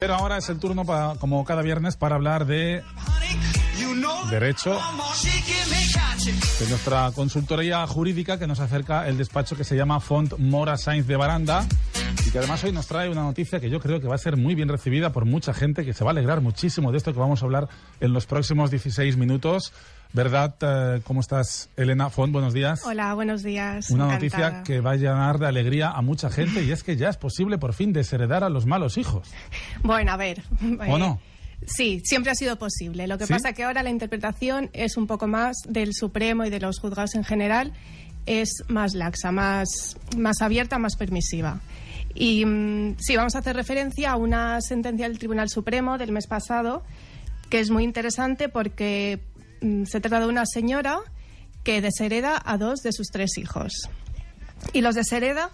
Pero ahora es el turno, como cada viernes, para hablar de derecho, de nuestra consultoría jurídica que nos acerca el despacho que se llama Font Mora Sainz de Baranda, y que además hoy nos trae una noticia que yo creo que va a ser muy bien recibida por mucha gente, que se va a alegrar muchísimo de esto que vamos a hablar en los próximos 16 minutos. ¿Verdad? ¿Cómo estás, Elena Font? Buenos días. Hola, buenos días. Una Encantada. noticia que va a llenar de alegría a mucha gente, y es que ya es posible por fin desheredar a los malos hijos. Bueno, a ver. ¿O no? Sí, siempre ha sido posible. Lo que pasa es que ahora la interpretación es un poco más del Supremo y de los juzgados en general, es más laxa, más abierta, más permisiva. Y sí, vamos a hacer referencia a una sentencia del Tribunal Supremo del mes pasado, que es muy interesante porque se trata de una señora que deshereda a 2 de sus 3 hijos. Y los deshereda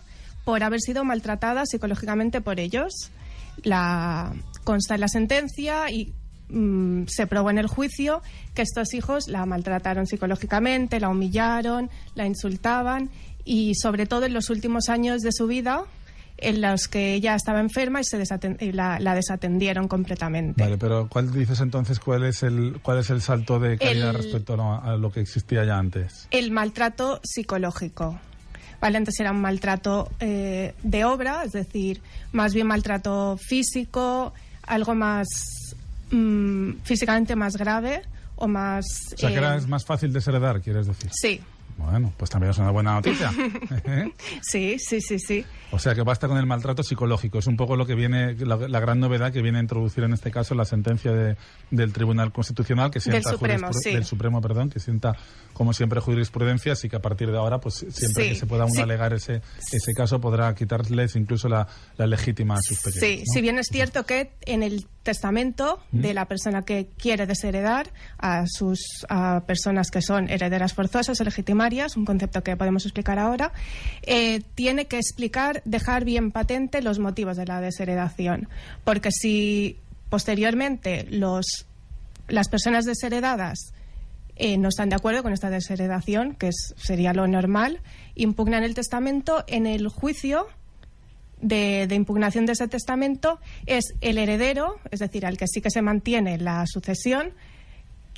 por haber sido maltratada psicológicamente por ellos. Consta en la sentencia y se probó en el juicio que estos hijos la maltrataron psicológicamente, la humillaron, la insultaban, y sobre todo en los últimos años de su vida, en los que ella estaba enferma y la desatendieron completamente. Vale, pero ¿cuál dices entonces? ¿Cuál es el salto de calidad respecto a lo que existía ya antes? El maltrato psicológico. Vale, antes era un maltrato de obra, es decir, más bien maltrato físico, algo más físicamente más grave o más... O sea, que era más fácil desheredar, ¿quieres decir? Sí. Bueno, pues también es una buena noticia. Sí. O sea, que basta con el maltrato psicológico. Es un poco lo que viene, la gran novedad que viene a introducir en este caso la sentencia del Tribunal Constitucional, que sienta del Supremo, que sienta, como siempre, jurisprudencia, así que a partir de ahora, pues siempre que se pueda uno alegar ese caso, podrá quitarles incluso la legítima a sus pequeños. Sí, ¿no? si bien es cierto que en el testamento de la persona que quiere desheredar a personas que son herederas forzosas o legitimarias, un concepto que podemos explicar ahora, tiene que dejar bien patente los motivos de la desheredación, porque si posteriormente las personas desheredadas no están de acuerdo con esta desheredación, que sería lo normal, impugnan el testamento, en el juicio de impugnación de ese testamento es el heredero, es decir, al que sí que se mantiene la sucesión,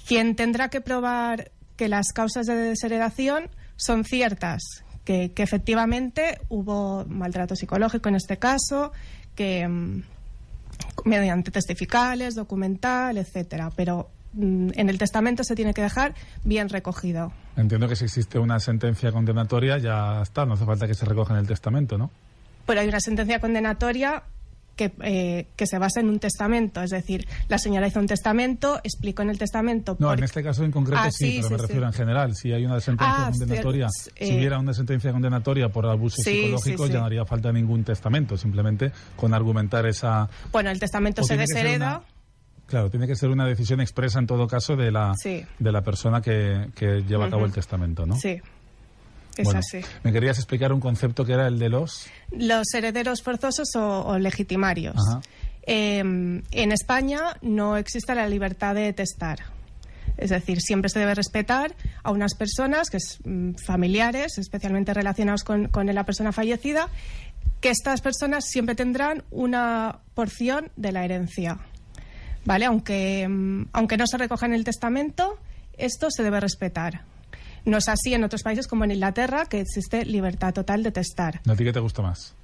quien tendrá que probar que las causas de desheredación son ciertas, que efectivamente hubo maltrato psicológico en este caso, que mediante testificales, documental, etcétera, pero en el testamento se tiene que dejar bien recogido. Entiendo que si existe una sentencia condenatoria ya está, no hace falta que se recoja en el testamento, ¿no? Pero hay una sentencia condenatoria que se basa en un testamento, es decir, la señora hizo un testamento, explicó en el testamento... No, en este caso en concreto pero me refiero en general. Si hay una sentencia condenatoria, si hubiera una sentencia condenatoria por abuso psicológico, ya no haría falta ningún testamento, simplemente con argumentar esa... Bueno, el testamento se deshereda... Claro, tiene que ser una decisión expresa en todo caso de la persona que lleva a cabo el testamento, ¿no? Sí. Bueno, así. ¿Me querías explicar un concepto que era el de los herederos forzosos o legitimarios? Ajá. En España no existe la libertad de testar. Es decir, siempre se debe respetar a unas personas, familiares, especialmente relacionados con la persona fallecida, que estas personas siempre tendrán una porción de la herencia. ¿Vale? Aunque no se recoja en el testamento, esto se debe respetar. No es así en otros países como en Inglaterra, que existe libertad total de testar. ¿A ti qué te gusta más?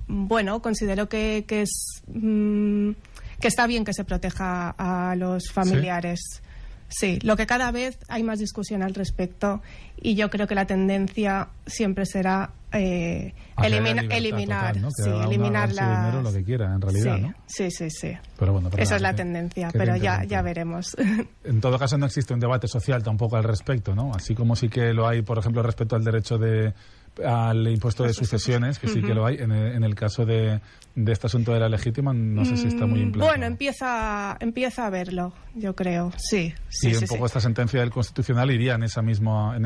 Bueno, considero que está bien que se proteja a los familiares. Sí, lo que cada vez hay más discusión al respecto, y yo creo que la tendencia siempre será eliminar, total, ¿no? Eliminar dinero, lo que quiera, en realidad, sí, ¿no? Sí. Pero bueno, esa es la tendencia, pero ya veremos. En todo caso, no existe un debate social tampoco al respecto, ¿no? Así como sí que lo hay, por ejemplo, respecto al derecho al impuesto de sucesiones, que sí que lo hay. En el caso de este asunto de la legítima, no sé si está muy implantado. Bueno, empieza a verlo, yo creo, sí. Y un poco esta sentencia del Constitucional iría en esa misma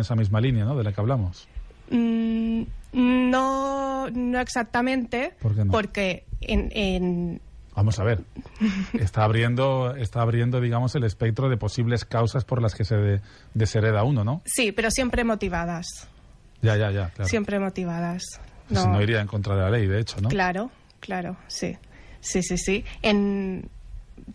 línea, ¿no?, de la que hablamos. No exactamente. ¿Por qué no? Porque Vamos a ver, está abriendo, digamos, el espectro de posibles causas por las que se deshereda uno, ¿no? Sí, pero siempre motivadas. Ya, claro. Siempre motivadas. No iría en contra de la ley, de hecho, ¿no? Claro, sí. Sí.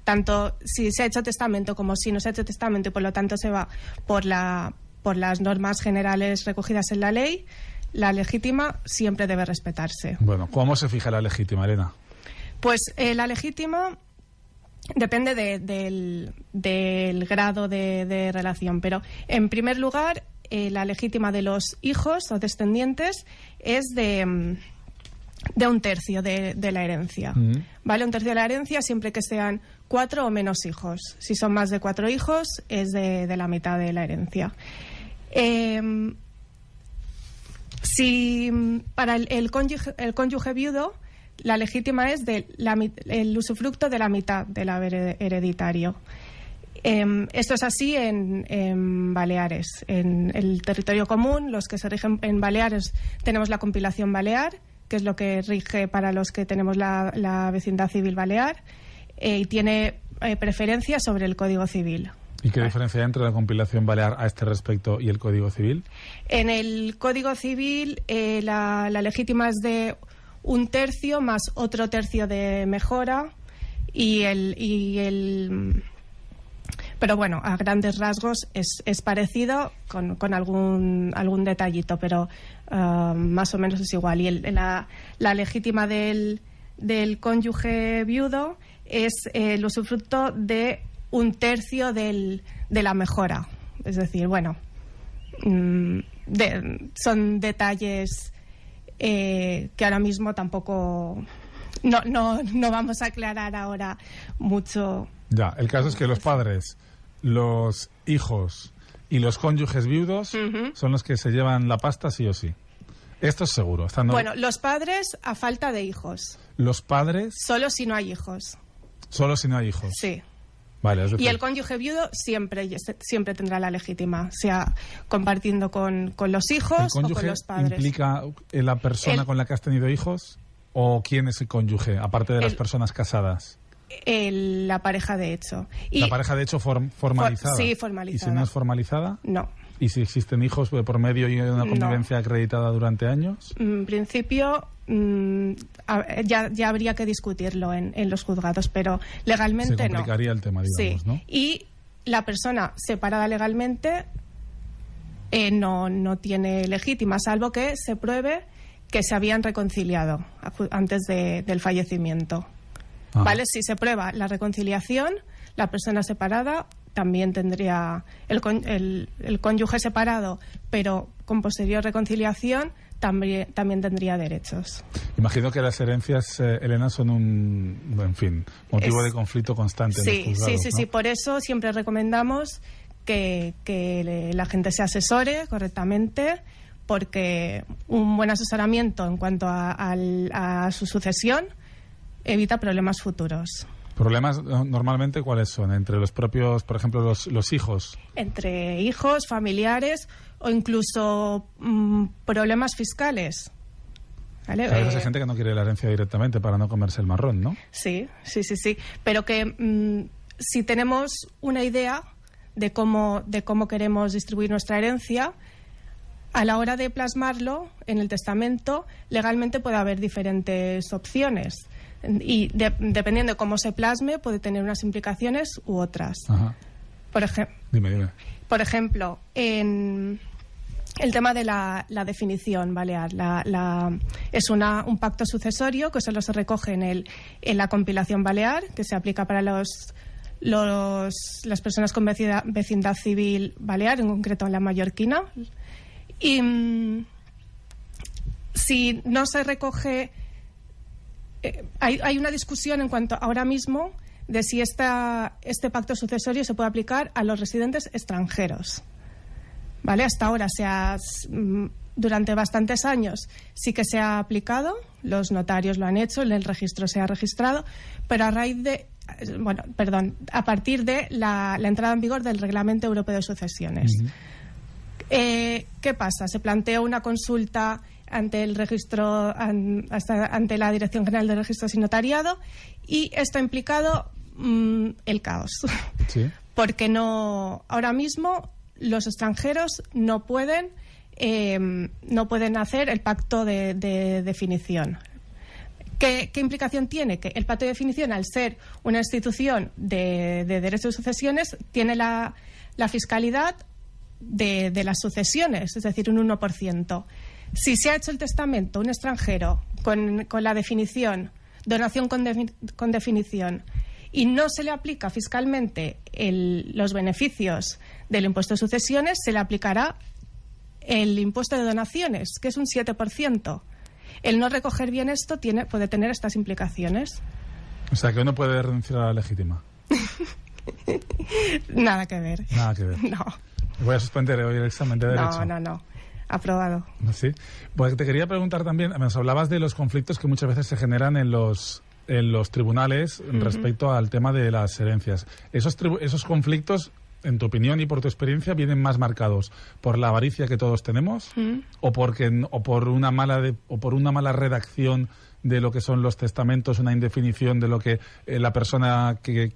Tanto si se ha hecho testamento como si no se ha hecho testamento, y por lo tanto se va por las normas generales recogidas en la ley, la legítima siempre debe respetarse. Bueno, ¿cómo se fija la legítima, Elena? Pues la legítima depende del grado de relación, pero en primer lugar la legítima de los hijos o descendientes es de 1/3 de la herencia. ¿Vale? 1/3 de la herencia siempre que sean 4 o menos hijos. Si son más de 4 hijos es de la mitad de la herencia. Si para el cónyuge viudo, la legítima es el usufructo de la mitad del haber hereditario. Esto es así en Baleares. En el territorio común, los que se rigen en Baleares, tenemos la compilación balear, que es lo que rige para los que tenemos la vecindad civil balear, y tiene preferencia sobre el Código Civil. ¿Y qué diferencia hay entre la compilación balear a este respecto y el Código Civil? En el Código Civil la legítima es de 1/3 más otro 1/3 de mejora pero bueno, a grandes rasgos es parecido con algún detallito, pero más o menos es igual. Y la legítima del cónyuge viudo es el usufructo de 1/3 de la mejora. Es decir, bueno, son detalles que ahora mismo tampoco no vamos a aclarar ahora mucho. Ya, el caso es que los padres, los hijos y los cónyuges viudos son los que se llevan la pasta sí o sí. Esto es seguro. Bueno, los padres a falta de hijos. Los padres... Solo si no hay hijos. Solo si no hay hijos. Sí. Vale, es decir... Y el cónyuge viudo siempre tendrá la legítima, sea compartiendo con los hijos o con los padres. ¿El cónyuge implica la persona con la que has tenido hijos? ¿O quién es el cónyuge, aparte de las personas casadas? La pareja de hecho. ¿La pareja de hecho formalizada? Sí, formalizada. ¿Y si no es formalizada? No. ¿Y si existen hijos por medio y una convivencia acreditada durante años? En principio ya habría que discutirlo en los juzgados, pero legalmente no. Se complicaría el tema, digamos, sí. ¿no? Y la persona separada legalmente no tiene legítima, salvo que se pruebe que se habían reconciliado antes del fallecimiento. ¿Vale? Si se prueba la reconciliación, la persona separada también tendría el cónyuge separado, pero con posterior reconciliación también tendría derechos. Imagino que las herencias, Elena, son motivo de conflicto constante en los juzgados, ¿no? Sí. Por eso siempre recomendamos que la gente se asesore correctamente, porque un buen asesoramiento en cuanto a su sucesión evita problemas futuros. ¿Problemas normalmente cuáles son? ¿Entre los propios, por ejemplo, los hijos? Entre hijos, familiares o incluso problemas fiscales. ¿Vale? A veces hay gente que no quiere la herencia directamente para no comerse el marrón, ¿no? Sí. Pero que si tenemos una idea de cómo queremos distribuir nuestra herencia, a la hora de plasmarlo en el testamento, legalmente puede haber diferentes opciones. Y dependiendo de cómo se plasme, puede tener unas implicaciones u otras. Ajá. Dime. Por ejemplo, en el tema de la definición balear, es un pacto sucesorio que solo se recoge en la compilación balear, que se aplica para las personas con vecindad civil balear, en concreto en la mallorquina. Y si no se recoge... Hay una discusión en cuanto ahora mismo de si este pacto sucesorio se puede aplicar a los residentes extranjeros. ¿Vale? Hasta ahora durante bastantes años sí que se ha aplicado, los notarios lo han hecho, el registro se ha registrado, pero a partir de la entrada en vigor del Reglamento Europeo de Sucesiones. Uh-huh. ¿Qué pasa? Se planteó una consulta ante el registro, ante la Dirección General de Registros y Notariado, y esto ha implicado el caos. ¿Sí? Porque ahora mismo los extranjeros no pueden hacer el pacto de definición. ¿Qué implicación tiene? Que el pacto de definición, al ser una institución de derechos de sucesiones, tiene la fiscalidad de las sucesiones, es decir, un 1%. Si se ha hecho el testamento un extranjero con la definición, donación con definición, y no se le aplica fiscalmente los beneficios del impuesto de sucesiones, se le aplicará el impuesto de donaciones, que es un 7%. El no recoger bien esto puede tener estas implicaciones. O sea, que uno puede renunciar a la legítima. Nada que ver. Nada que ver. No. Voy a suspender hoy el examen de Derecho. No. Aprobado. Sí. Pues te quería preguntar también, nos hablabas de los conflictos que muchas veces se generan en los tribunales respecto al tema de las herencias. Esos conflictos, en tu opinión y por tu experiencia, vienen más marcados por la avaricia que todos tenemos o por una mala redacción de lo que son los testamentos, una indefinición de lo que la persona que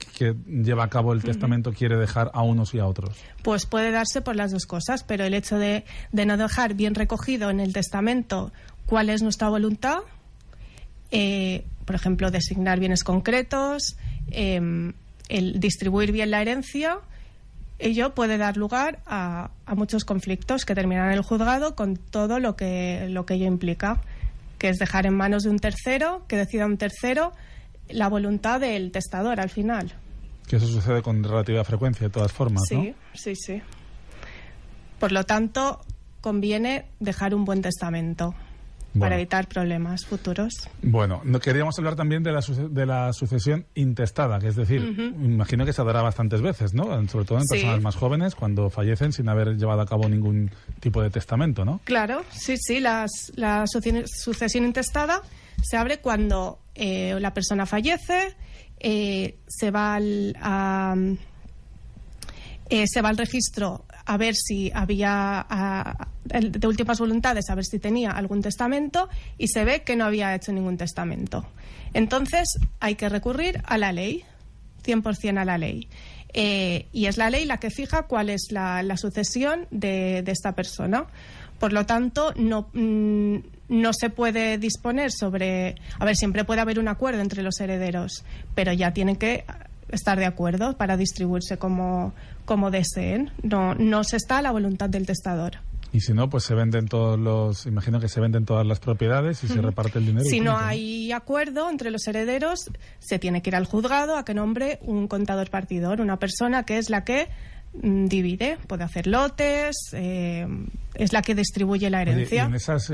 lleva a cabo el testamento quiere dejar a unos y a otros. Pues puede darse por las dos cosas, pero el hecho de no dejar bien recogido en el testamento cuál es nuestra voluntad, por ejemplo, designar bienes concretos, el distribuir bien la herencia, ello puede dar lugar a muchos conflictos que terminan en el juzgado con todo lo que ello implica, que es dejar en manos de un tercero, que decida un tercero la voluntad del testador al final. Que eso sucede con relativa frecuencia, de todas formas, ¿no? Sí. Por lo tanto, conviene dejar un buen testamento. Para evitar problemas futuros. Bueno, queríamos hablar también de la sucesión intestada, que es decir, imagino que se dará bastantes veces, ¿no? Sobre todo en personas más jóvenes, cuando fallecen sin haber llevado a cabo ningún tipo de testamento, ¿no? Claro, sí, la sucesión intestada se abre cuando la persona fallece, se va al registro a ver si había de últimas voluntades, a ver si tenía algún testamento, y se ve que no había hecho ningún testamento. Entonces hay que recurrir a la ley, 100% a la ley. Y es la ley la que fija cuál es la sucesión de esta persona. Por lo tanto, no se puede disponer sobre... A ver, siempre puede haber un acuerdo entre los herederos, pero ya tienen que estar de acuerdo para distribuirse como deseen. No se está a la voluntad del testador. Y si no, pues se venden imagino que se venden todas las propiedades y se reparte el dinero. Si no hay acuerdo entre los herederos, se tiene que ir al juzgado a que nombre un contador partidor, una persona que es la que divide, puede hacer lotes, es la que distribuye la herencia. Oye, y en esas,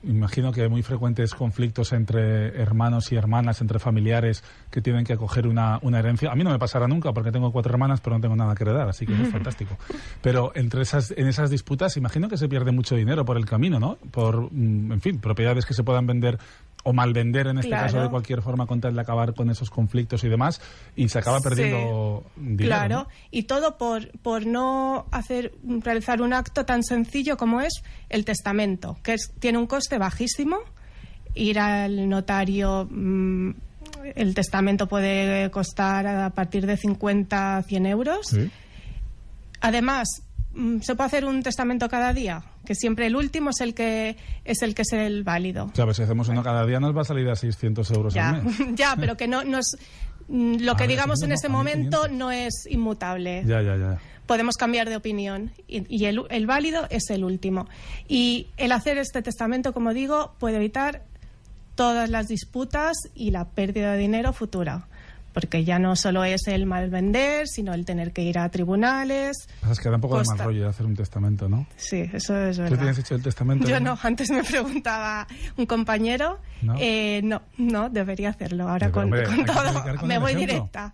imagino que hay muy frecuentes conflictos entre hermanos y hermanas, entre familiares que tienen que acoger una herencia. A mí no me pasará nunca porque tengo 4 hermanas, pero no tengo nada que heredar, así que es fantástico. Pero en esas disputas, imagino que se pierde mucho dinero por el camino, ¿no? Por, en fin, propiedades que se puedan vender o malvender, en este caso, de cualquier forma, con tal de acabar con esos conflictos y demás, y se acaba perdiendo dinero. Claro, ¿no? Y todo por no realizar un acto tan sencillo como es el testamento, que tiene un coste bajísimo. Ir al notario, el testamento puede costar a partir de 50 a 100 euros. ¿Sí? Además, ¿se puede hacer un testamento cada día? Que siempre el último es el que es el válido. Ya, pues si hacemos uno cada día nos va a salir a 600 euros al mes. Ya, pero que no es... Lo que digamos en ese momento 500. No es inmutable. Ya. Podemos cambiar de opinión y el válido es el último. Y el hacer este testamento, como digo, puede evitar todas las disputas y la pérdida de dinero futura. Porque ya no solo es el mal vender, sino el tener que ir a tribunales. Es que da un poco de mal rollo hacer un testamento, ¿no? Sí, eso es verdad. ¿Tú tienes hecho el testamento? Yo no, antes me preguntaba un compañero. No, debería hacerlo. Ahora con todo me voy directa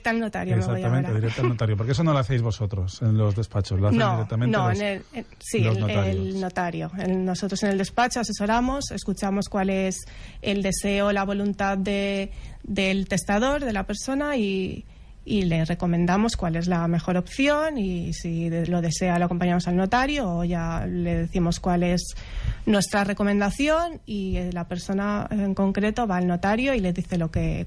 al notario. Exactamente, directa al notario. Porque eso no lo hacéis vosotros en los despachos, lo hacen directamente el notario. Nosotros en el despacho asesoramos, escuchamos cuál es el deseo, la voluntad del testador, de la persona, y le recomendamos cuál es la mejor opción, y si lo desea lo acompañamos al notario o ya le decimos cuál es nuestra recomendación, y la persona en concreto va al notario y le dice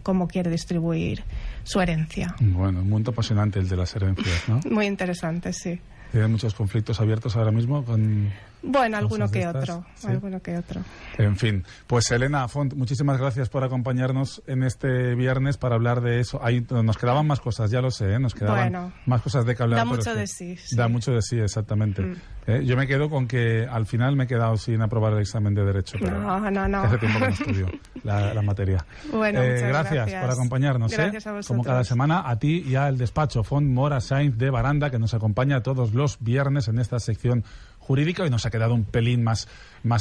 cómo quiere distribuir su herencia. Bueno, un mundo apasionante el de las herencias, ¿no? Muy interesante, sí. Hay muchos conflictos abiertos ahora mismo con Bueno, alguno que estas, otro, ¿sí? alguno que otro. En fin, pues Elena Font, muchísimas gracias por acompañarnos en este viernes para hablar de eso. Ahí nos quedaban más cosas, ya lo sé, ¿eh? Nos quedaban más cosas de que hablar. Da mucho de sí, sí. Da mucho de sí, exactamente. Yo me quedo con que al final me he quedado sin aprobar el examen de Derecho. Pero no. Hace tiempo que no estudio la materia. Bueno, muchas gracias por acompañarnos. Gracias a vosotros. Como cada semana, a ti y al despacho Font Mora Sainz de Baranda, que nos acompaña todos los viernes en esta sección jurídica, y nos ha quedado un pelín más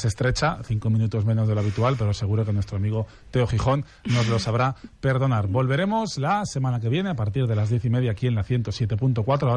estrecha, 5 minutos menos de lo habitual, pero seguro que nuestro amigo Teo Gijón nos lo sabrá perdonar. Volveremos la semana que viene a partir de las 10:30 aquí en la 107.4. Ahora